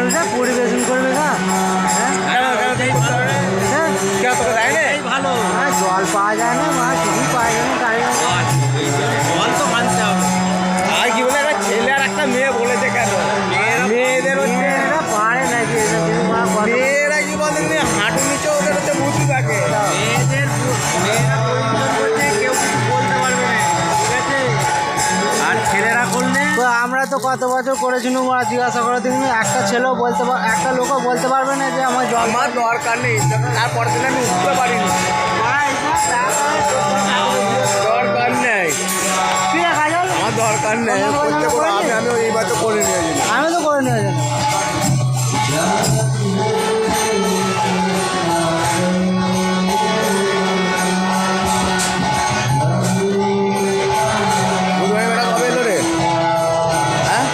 মানুষরা পরিবেশন করবে না। ভালো জল পাওয়া যায় না, মা কিছুই পাওয়া যায় না, গাড়ি জল তো মানতে হবে। আর কি বলে একটা ছেলে আর একটা মেয়ে বলেছে কেন মেয়েদের হচ্ছে এরা পারে নাকি এসব কিছু, মা কথা মেয়েরা কি বলে হাঁটু নিচে ওদের হচ্ছে বুঝি থাকে মেয়েরা পরিবেশন করছে কেউ কিছু বলতে পারবে না, ঠিক আছে? আর ছেলেরা করলে তো আমরা তো কত বছর করেছিলাম, ওরা জিজ্ঞাসা করে তুমি একটা ছেলেও বলতে একটা লোকও বলতে পারবে না যে আমার জল আমার দরকার নেই, তারপরের দিন আমি উঠতে পারিনি, দরকার নেই, আমার দরকার নেই, করতে পারবো আমি এইবার তো করে নিয়ে যাই। আমি তো করে নিয়ে যাই। কবে এলো রে? হ্যাঁ